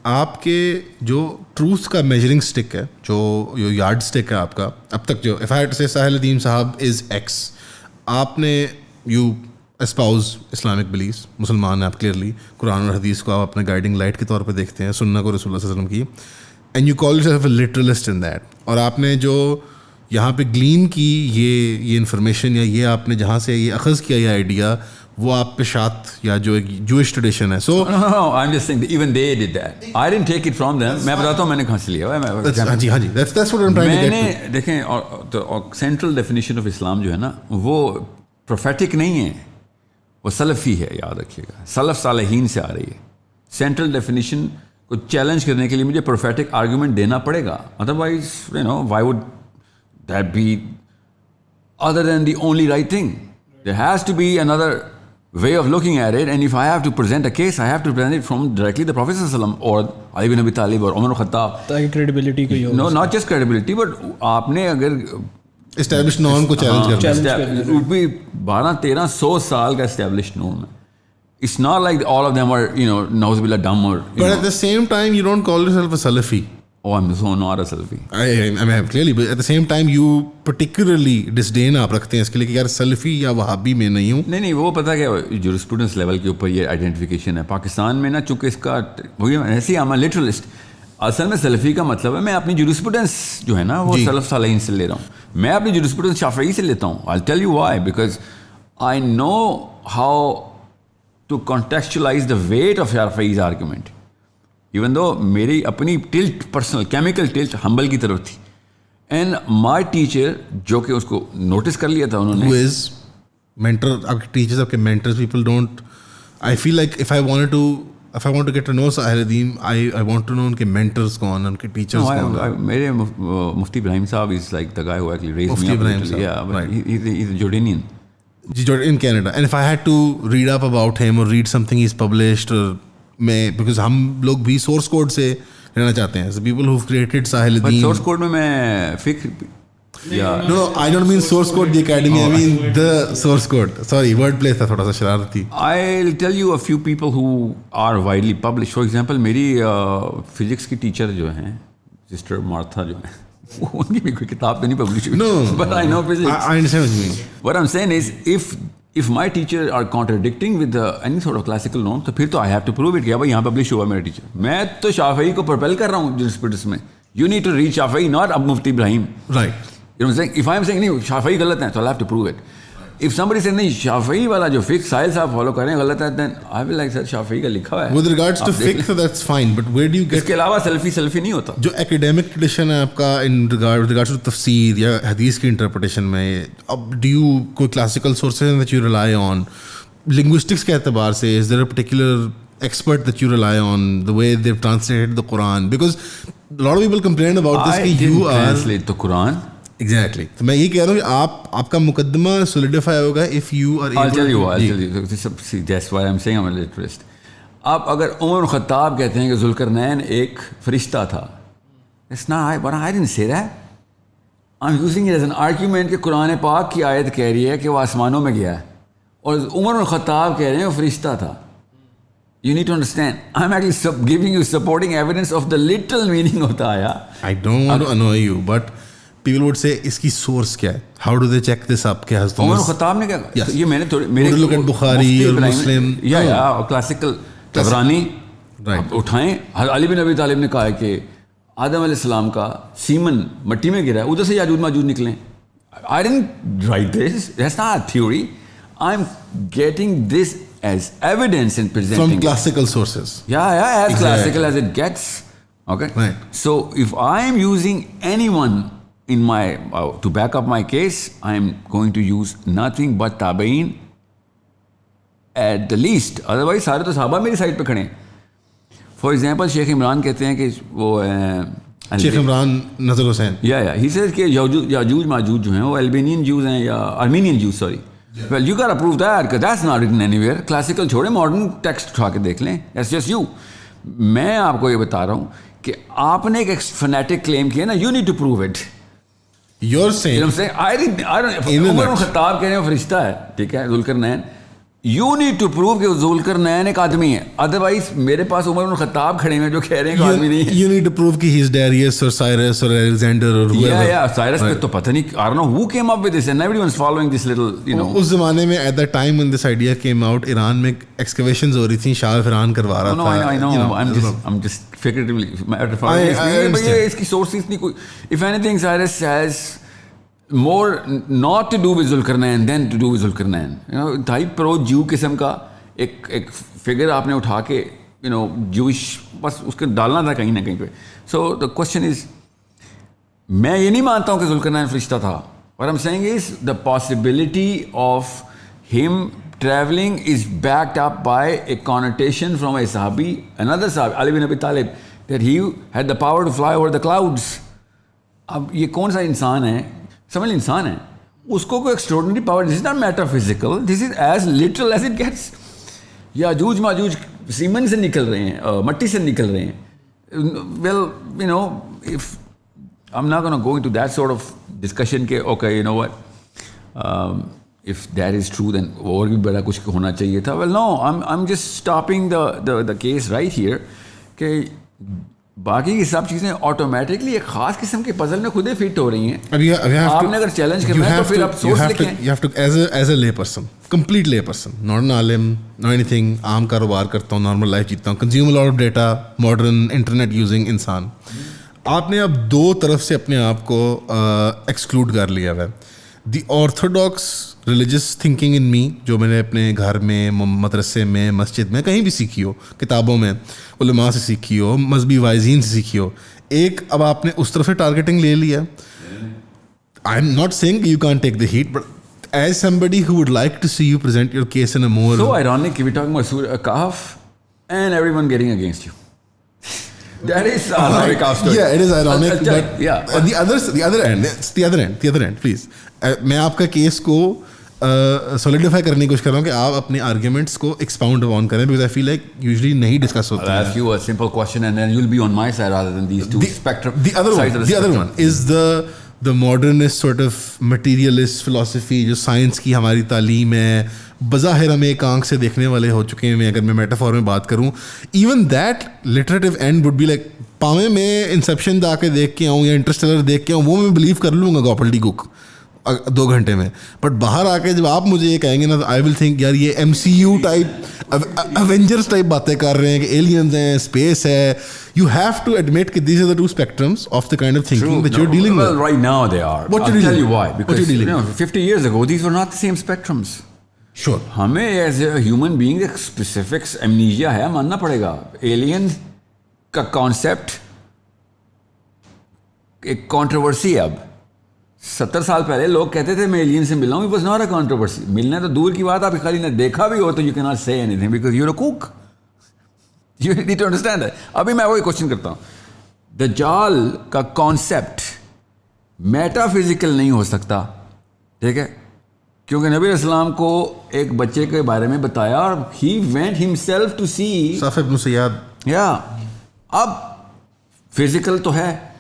आपके जो ट्रूथ का मेजरिंग स्टिक है, जो यार्ड स्टिक है आपका अब तक, जो इफ़ आई हैड टू से साहिल अदीम साहब इज़ एक्स, आपने यू एस्पाउज इस्लामिक बिलीव्स, मुसलमान हैं आप, क्लियरली कुरान और हदीस को आप अपने गाइडिंग लाइट के तौर पे देखते हैं, सुन्ना को रसूलुल्लाह सल्लल्लाहु अलैहि वसल्लम की, and you call yourself a literalist in that, और आपने जो यहाँ पे ग्लीन की ये इन्फॉर्मेशन या ये आपने जहाँ से ये अखज़ किया ये आइडिया, वो आप पे शात या जो एक जूइश ट्रेडिशन है. सो no, I'm just saying even they did that. I didn't take it from them. मैं बताता हूँ मैंने कहाँ से लिया हुआ है. हाँ जी, that's what I'm trying to get to. मैंने देखें, और सेंट्रल डेफिनेशन ऑफ इस्लाम जो है ना, वो प्रोफेटिक नहीं है, वो सलफ़ी है, याद रखिएगा, सलफ़ सालेहीन से आ रही है. सेंट्रल डेफिनेशन को चैलेंज करने के लिए मुझे प्रोफेटिक आर्गूमेंट देना पड़ेगा, otherwise why would that B other than the only right thing. There has to be another way of looking at it, and if I have to present a case, I have to present it from directly the Prophet _sallam or Ali bin Abi Talib or Umar Khattab. ताकि credibility को No, not just credibility, but आपने अगर established norm को challenge करना, it would be 12-1300 साल का established norm है. It's not like all of them are, nauzubillah, dumb or. But at the same time, you don't call yourself a Salafi. Oh, I'm so not a Salafi. I mean, clearly, but at the same time, you particularly disdain आप रखते हैं इसके लिए कि यार सलफ़ी या वहाबी में नहीं हूँ. नहीं, वो पता क्या, जूरिस्प्रूडेंस लेवल के ऊपर ये आइडेंटिफिकेशन है. पाकिस्तान में ना, चूँकि इसका वही ऐसे ही, I'm a literalist. असल में सलफ़ी का मतलब है मैं अपनी जूरिस्प्रूडेंस जो है ना, वो सलफ़ सालेहीन से ले रहा हूँ. मैं अपनी जूरिस्प्रूडेंस शाफ़ई से लेता हूँ. I'll tell you why, because I know how to contextualize the weight of Shafi'i's argument. Even though मेरी अपनी tilt, personal chemical tilt humble की तरफ थी, एंड माई टीचर जो कि उसको नोटिस कर लिया था उन्होंने. Who is mentor? आपके टीचर्स, आपके mentors, people don't. I feel like if I want to get to know Sahil Adeem, I want to know उनके mentors कौन, उनके teachers कौन. मेरे मुफ्ती इब्राहिम साहब is like the guy who actually raised Mufti me up. Ibrahim Saab, Yeah, but right. he's a Jordanian. In Canada. And if I had to read up about him or read something he's published, or because हम लोग भी source code से रहना चाहते हैं. So people who've created Sahil Adeem. But source code में मैं फिक्र. Yeah. No, I don't mean source code the academy. I mean the source code. Sorry, wordplay था थोड़ा सा शरारती. I'll tell you a few people who are widely published. For example, मेरी physics की teacher जो हैं, सिस्टर मार्था जो हैं, उनकी भी कोई किताब तो नहीं पब्लिश हुई. No, but I know physics. I understand what you mean. What I'm saying is, if my teacher are contradicting with any sort of classical norm, तो फिर तो I have to prove it कि भाई यहाँ publish हुआ मेरा teacher. मैं तो शाफई को propel कर रहा हूँ jurisprudence में. You need to read Shafi'i, not अब मुफ्ती Ibrahim. Right. You know what I'm saying? If I'm saying नहीं शाफई गलत है, तो I'll have to prove it. If somebody says नहीं शाफई वाला जो फिक्स साहिल साहब फॉलो कर रहे हैं गलत है, then I will like sir Shafi'i का लिखा हुआ है. With regards to fiqh, that's fine, but where do you get? इसके अलावा सल्फी नहीं होता. जो academic tradition है आपका in regards to तफसीर या हदीस की interpretation में, अब do you कोई classical sources that you rely on? Linguistics के एतबार से, is there a particular expert that you rely on, the way they've translated the Quran? Because a lot of people complain about this कि you are translate the Quran. Exactly. तो मैं ये कह रहा हूँ कि आपका मुकदमा solidify होगा if you are able. I'll tell you. See, that's why I'm saying I'm a literalist. आप अगर उमर ख़त्ताब कहते हैं कि ज़ुल्करनैन एक फरिश्ता था, it's not, but I didn't say that. I'm using it as an argument कि कुरान पाक की आयत कह रही है कि वो आसमानों में गया है, और उमर ख़त्ताब कह रहे हैं वो फरिश्ता था. You need to understand. I'm actually giving you supporting evidence of the literal meaning of the ayah. I don't want to annoy you, but people would say इसकी source क्या है? How do they check this up? क्या है? उमर ख़त्ताब ने क्या? Yes. ये मैंने थोड़े मेरे look at Bukhari or Muslim. या क्लासिकल तबरानी. Right. उठाएं. अली बिन अबी तालिब ने कहा है कि आदम अलैहिस्सलाम का सीमन मट्टी में गिरा है, उधर से याजूज माजूज निकले. I didn't write this. That's not a theory. I'm getting this as evidence and presenting from classical sources. Yeah, as exactly. Classical as it gets. Okay. Right. So if I am using anyone in my to back up my case, I am going to use nothing but tabein at the least. Otherwise, सारे तो साहबा मेरी side पे खड़े हैं. For example, Sheikh Imran कहते हैं कि वो शेख इमरान नजर हुसैन. Yeah. He says कि याजूज माजूज जो हैं वो Albanian Jews हैं या Armenian Jews, sorry. Well, you gotta prove that because that's not written anywhere. Classical छोड़े, modern text उठा के देख लें. That's just you. मैं आपको ये बता रहा हूँ कि आपने एक fanatic claim किया ना, you need to prove it. You're saying. You know what I'm saying? I don't. Umar ख़त्ताब कह रहे हैं फरिश्ता है, ठीक है, Zulqarnain. You need to prove कि ज़ुल्करनैन एक आदमी है, अदरवाइज मेरे पास उमर इब्न खत्ताब खड़े हैं जो कह रहे हैं कि आदमी नहीं है. You need to prove कि he is Darius or Cyrus or Alexander or whoever. Yeah, Cyrus पे तो पता नहीं, I don't know who came up with this and everyone's following this little, you know. उस ज़माने में at the time when this idea came out, Iran में excavations हो रही थी, शाह फ़िरान करवा रहा था. I know. I'm just figuratively. ये इसकी sources नहीं कोई. If anything, Cyrus has more not to do with Zulkarnain than to do with Zulkarnain. You know, type pro Jew किस्म का एक फिगर आपने उठा के, you know, Jewish बस उसके डालना था कहीं ना कहीं पे. So the question is, मैं ये नहीं मानता हूँ कि Zulkarnain फरिश्ता था. What I'm saying is the possibility of him traveling is backed up by a connotation from a sahabi, another sahabi, Ali bin Abi Talib, that he had the power to fly over the clouds. अब ये कौन सा इंसान है, समझ इंसान है, उसको कोई extraordinary power, this is not matter physical, this is as literal as it gets. याजूज माजूज सीमन से निकल रहे हैं, मट्टी से निकल रहे हैं. Well you know, if I am not gonna go into that sort of discussion के okay you know what, if that is true then और भी बड़ा कुछ होना चाहिए था. Well no, I am just stopping the case right here कि बाकी की सब चीज़ें ऑटोमेटिकली एक खास किस्म के पजल में खुद ही फिट हो रही हैं. आपने अगर चैलेंज करना है तो फिर आप सोच लें. You have to as a lay person, complete lay person, not an alim, not anything. आम कारोबार करता हूँ, नॉर्मल लाइफ जीता हूँ, consume a lot of data, modern internet using इंसान. आपने अब दो तरफ से अपने आप को एक्सक्लूड कर लिया है. The orthodox religious thinking in me, जो मैंने अपने घर में, मदरसे में, मस्जिद में, कहीं भी सीखी हो, किताबों में, उलमा से सीखी हो, मजहबी वाइजीन से सीखी हो, एक अब आपने उस तरफ से टारगेटिंग ले लिया. I am not saying you can take the heat, but as somebody who would like to see you present your case in a more so ironic we talking about Surah Kahf and everyone getting against you. That is ironic story. Yeah, it is ironic, but yeah. the other end, please. मैं आपका case को solidify करने की कोशिश कर रहा हूँ कि आप अपने आर्ग्यूमेंट्स को एक्सपाउंड ऑन करें, because I feel like usually नहीं डिस्कस होता है. I'll ask you a simple question and then you'll be on my side rather than these two spectrum. The other one is the modernist sort of materialist philosophy, जो science की हमारी तालीम है, बज़ाहिर हम एक आंख से देखने वाले हो चुके हैं. अगर मैं मेटाफॉर में बात करूँ, even that literative and would be like, पावे मैं इंसेप्शन आके देख के आऊँ या इंटरस्टेलर देख के आऊँ, वो मैं बिलीव कर लूँगा गॉपल्टी कुक 2 घंटे में. बट बाहर आके जब आप मुझे ये कहेंगे ना, तो आई विल थिंक यार ये MCU टाइप, अवेंजर्स टाइप बातें कर रहे हैं कि एलियंस हैं, स्पेस है. You have to admit that these are the two spectrums of the kind of thinking that you're dealing with. Well, right now they are. I'll tell you why. Because you know, 50 years ago, these were not the same spectrums. Sure. हमें as a human being एक specific amnesia है, मानना पड़ेगा. Alien का concept एक controversy है अब. 70 साल पहले लोग कहते थे मैं एलियन से मिला हूँ. It was not a controversy. मिलना तो दूर की बात, आप खाली ने देखा भी हो तो you cannot say anything because you're a cook. You need to understand that. अभी मैं वही क्वेश्चन करता हूँ. दज्जाल का कॉन्सेप्ट मेटाफिजिकल नहीं हो सकता, ठीक है, क्योंकि नबी अस्सलाम को एक बच्चे के बारे में बताया और he went himself to see. सफ़ इब्न सयाद. या अब फिजिकल तो है.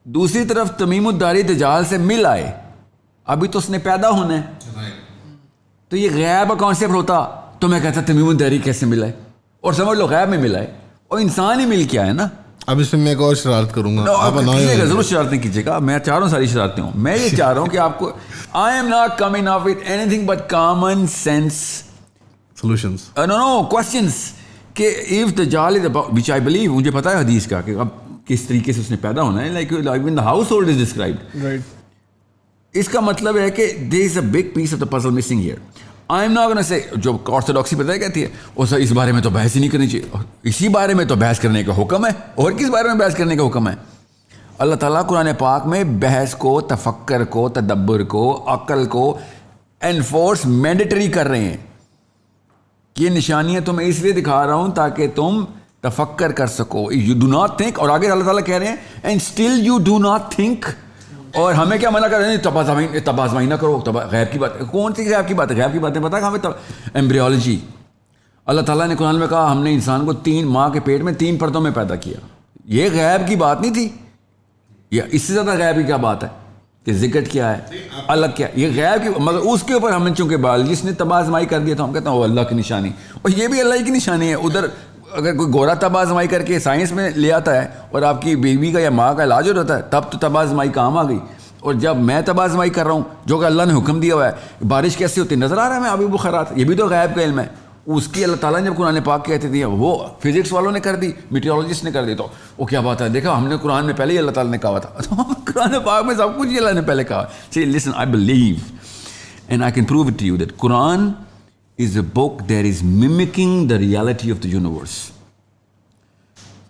दूसरी तरफ तमीमुद्दारी दज्जाल से मिल आए, अभी तो उसने पैदा होना है. तो ये गैब का कॉन्सेप्ट होता तो मैं कहता तमीमुद्दारी कैसे मिला है, और समझ लो गैब में मिला है, और इंसान ही मिल के आया ना. अब इसमें मैं एक और शरारत करूंगा. जरूर शरारतें कीजिएगा, मैं चारों सारी शरारतें हूँ. मैं ये चाह रहा हूँ कि आपको, I am not coming up with anything but common sense solutions. No questions कि इफ द जाल is about which I believe, मुझे पता है हदीस का कि अब किस तरीके से उसने पैदा होना है, like in the house hold is described. Right. इसका मतलब है कि there is a big piece of the puzzle missing here. I am not gonna say, जो ऑर्थोडॉक्सी पता है कहती है, और सर इस बारे में तो बहस ही नहीं करनी चाहिए, इसी बारे में तो बहस करने का हुक्म है, और किस बारे में बहस करने का हुक्म है. अल्लाह ताला कुरान पाक में बहस को, तफक्कर को, तदब्बर को, अक्ल को एनफोर्स मैंडेटरी कर रहे हैं. ये निशानियां तो मैं इसलिए दिखा रहा हूं ताकि तुम तफक्कर कर सको. यू डू नॉट थिंक, और आगे अल्लाह ताला कह रहे हैं and still you do not think. और हमें क्या मना कर रहे हैं, तबाज़माई ना करो. गैब की बात, कौन सी गैब की बात है? गैब की बातें पता है हमें. एम्ब्रियोलॉजी, अल्लाह ताला ने कुरान में कहा हमने इंसान को 3 माँ के पेट में 3 परतों में पैदा किया. ये गैब की बात नहीं थी, या इससे ज़्यादा गैब की क्या बात है? कि जिक्र क्या है, अलग क्या है, ये गैब की, मगर उसके ऊपर हमने चूंकि बायोलॉजिस्ट ने तबाजमाई कर दिया तो हम कहते हैं वो अल्लाह की निशानी, और ये भी अल्लाह की निशानी है। उधर अगर कोई गोरा तबाजमाई करके साइंस में ले आता है और आपकी बेबी का या माँ का इलाज हो जाता है, तब तो तबाजमाई काम आ गई। और जब मैं तबाजमाई कर रहा हूँ, जो कि अल्लाह ने हुक्म दिया हुआ है, बारिश कैसे होती है नज़र आ रहा है मैं, अभी बुखारात, ये भी तो गैब का इल्म है। उसकी अल्लाह ताला ने जब कुरान पाक कहते थे, वो फिजिक्स वालों ने कर दी, मीटियोलॉजिस्ट ने कर दी, तो वो क्या बात है, देखा हमने कुरान में पहले ही अल्लाह ताला ने कहा था, तो कुरान पाक में सब कुछ ही अल्लाह ने पहले कहा। Say listen, I believe and I can prove it to you that Quran is a book that is mimicking the reality of the universe.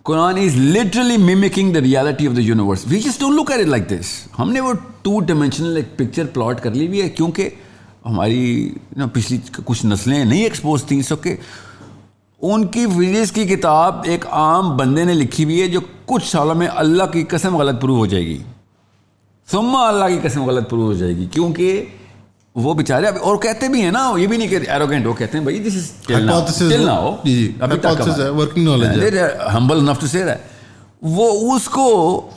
Quran is literally mimicking the reality of the universe. We just don't look at it like this. हमने वो 2-dimensional एक picture plot कर ली हुई है, क्योंकि हमारी पिछली कुछ नस्लें नहीं एक्सपोज थी, सो कि उनकी फिजिक्स की किताब एक आम बंदे ने लिखी हुई है जो कुछ सालों में अल्लाह की कसम गलत प्रूव हो जाएगी, सुम्मा अल्लाह की कसम गलत प्रूव हो जाएगी, क्योंकि वो बेचारे और कहते भी हैं ना, ये भी नहीं कहते एरोगेंट, वो कहते हैं भाई दिस इज टिल नाउ अभी तक वर्किंग नॉलेज है, humble enough to say that, वो उसको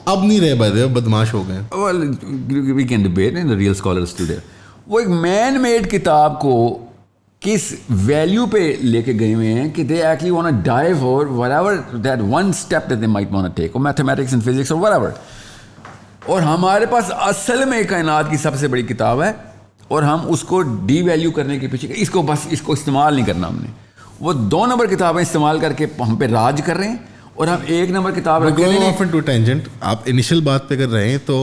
अब नहीं रहे भाई, बदमाश हो गए। Well we can debate in the real scholars today. वो एक मैन मेड किताब को किस वैल्यू पे लेके गए हुए हैं कि they actually want to dive और whatever that one step that they might want to take, और मैथमेटिक्स एंड फिजिक्स और व्हाटएवर, और हमारे पास असल में कायनात की सबसे बड़ी किताब है, और हम उसको डी वैल्यू करने के पीछे, इसको बस इसको इस्तेमाल नहीं करना हमने, वो 2 नंबर किताबें इस्तेमाल करके हम पे राज कर रहे हैं, और हम 1 नंबर किताब रख रहे हैं। आप इनिशियल बात पे कर रहे हैं, तो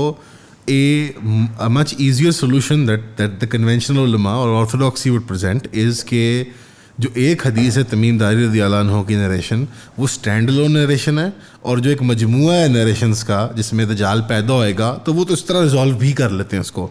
a much easier solution that the conventional ulama or orthodoxy would present is कि जो एक हदीस है तमीम दारी रज़ियल्लाहु अन्हु की नरेशन, वो स्टैंड अलोन नरेशन है, और जो एक मजमुआ है नरेशंस का जिसमें दजाल पैदा होएगा, तो वो तो इस तरह रिजॉल्व भी कर लेते हैं उसको।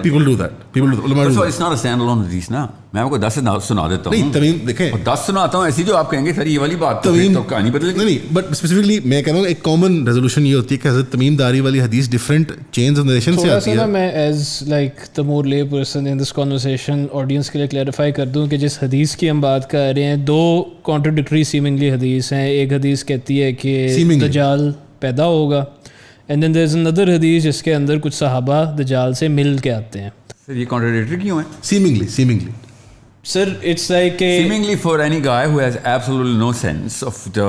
People do that. It's not a standalone हदीस ना, मैं आपको 10 सुना देता हूँ। नहीं तमीम देखें, 10 सुनाता हूँ ऐसी जो आप कहेंगे सर ये वाली बात तो कहानी बदल गई। नहीं, बट स्पेसिफिकली मैं कह रहा हूँ एक कॉमन रेजोल्यूशन ये होती है कि हज़रत तमीम दारी वाली हदीस डिफरेंट चेन्स ऑफ नरेशन से आती है। मैं एज लाइक द मोर ले person in this conversation audience के लिए क्लैरिफाई कर दूँ कि जिस हदीस की हम बात कर रहे हैं, 2 कॉन्ट्रडिक्टरी सीमिंगली हदीस हैं। एक हदीस कहती है कि दजाल पैदा होगा, and then there is another हदीस जिसके अंदर कुछ सहाबा दजाल से मिल के आते हैं। सर ये कॉन्ट्रडिक्टरी क्यों है? Seemingly Sir, it's like seemingly for any guy who has absolutely no sense of the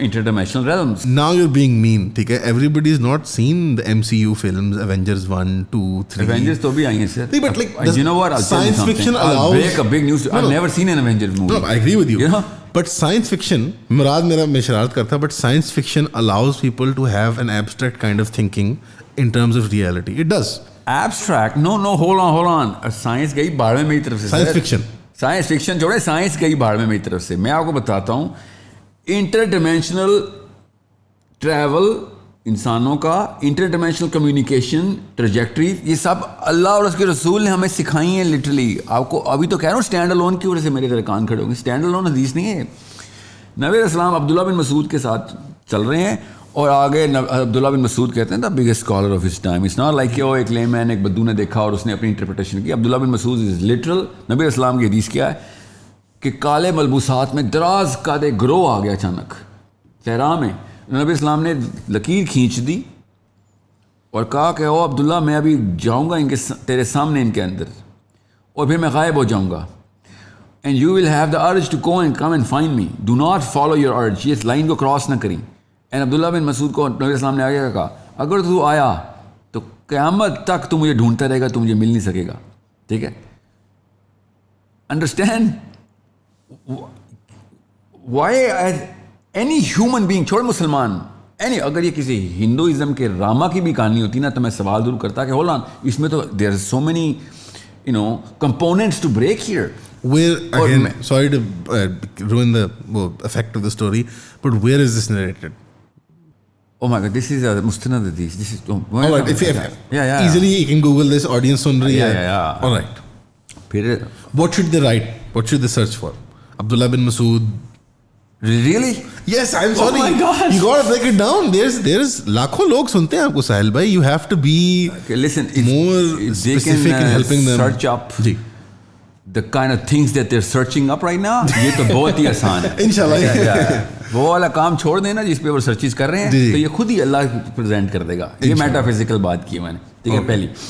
interdimensional realms. Now you're being mean, ठीक है? Everybody's not seen the MCU films, Avengers 1, 2, 3. Avengers तो भी आई हैं sir. नहीं, but like you know what? I'll science fiction allows. I'll break a big news. I've never seen an Avengers movie. No, I agree with you. You know? But science fiction, मैं शरारत करता, but science fiction allows people to have an abstract kind of thinking in terms of reality. It does. Abstract? No, hold on. Science गई बाढ़ में मेरी तरफ से. Science fiction. Science fiction छोड़े, साइंस कई बार में मेरी तरफ से मैं आपको बताता हूँ, इंटरडिमेंशनल ट्रैवल इंसानों का, इंटरडिमेंशनल कम्युनिकेशन, ट्रैजेक्टरी, ये सब अल्लाह और उसके रसूल ने हमें सिखाई हैं लिटरली। आपको अभी तो कह रहा हूँ स्टैंड अलोन की वजह से मेरे तरह कान खड़े होंगे, स्टैंड अलोन हदीस नहीं है। नबी अलैहिस्सलाम अब्दुल्ला बिन मसूद के साथ चल रहे हैं, और आगे अब्दुल्ला बिन मसूद कहते हैं the biggest scholar of his time. It's not like वो एक लेमैन एक बद्दू ने देखा और उसने अपनी इंटरप्रिटेशन की। अब्दुल्ला बिन मसूद इज लिटरल। नबी अस्सलाम की हदीस क्या है कि काले मलबूसात में दराज का एक ग्रोह आ गया अचानक सहरा में। नबी अस्सलाम ने लकीर खींच दी और कहा कि ओ अब्दुल्ला मैं अभी जाऊँगा इनके तेरे सामने इनके अंदर, और फिर मैं गायब हो जाऊँगा, and you will have the urge to go and come and find me, do not follow your urge. ये इस लाइन को क्रॉस ना करी। एंड अब्दुल्ला बिन मसूद को नबी अस्सलाम ने आगे कहा अगर तू आया तो क़यामत तक तू मुझे ढूंढता रहेगा, तू मुझे मिल नहीं सकेगा। ठीक है, understand why as any human being, छोड़ मुसलमान, एनी, अगर ये किसी हिंदुइज्म के रामा की भी कहानी होती ना तो मैं सवाल जरूर करता कि होल्ड ऑन, इसमें तो there are so many components to break here. Where again? Sorry to ruin the effect of the story, but where is this narrated? Oh my God, this is a mustanad hadith. This is all right. If easily you can Google this. Audience सुन रही है. Yeah. All right. फिर what should they write? What should they search for? Abdullah bin Masood. Really? Yes, I'm sorry. Oh my gosh. You gotta break it down. There's लाखों लोग सुनते हैं आपको साहिल भाई. You have to be more specific in helping them. Search up. Ji. The kind of things that they're searching up right now, ये तो बहुत ही आसान है। इंशाल्लाह। वो वाला काम छोड़ देना जिस पे वो सर्चिज कर रहे हैं, तो ये खुद ही अल्लाह प्रेजेंट कर देगा। ये मेटाफिजिकल बात की है मैंने, ठीक है। पहली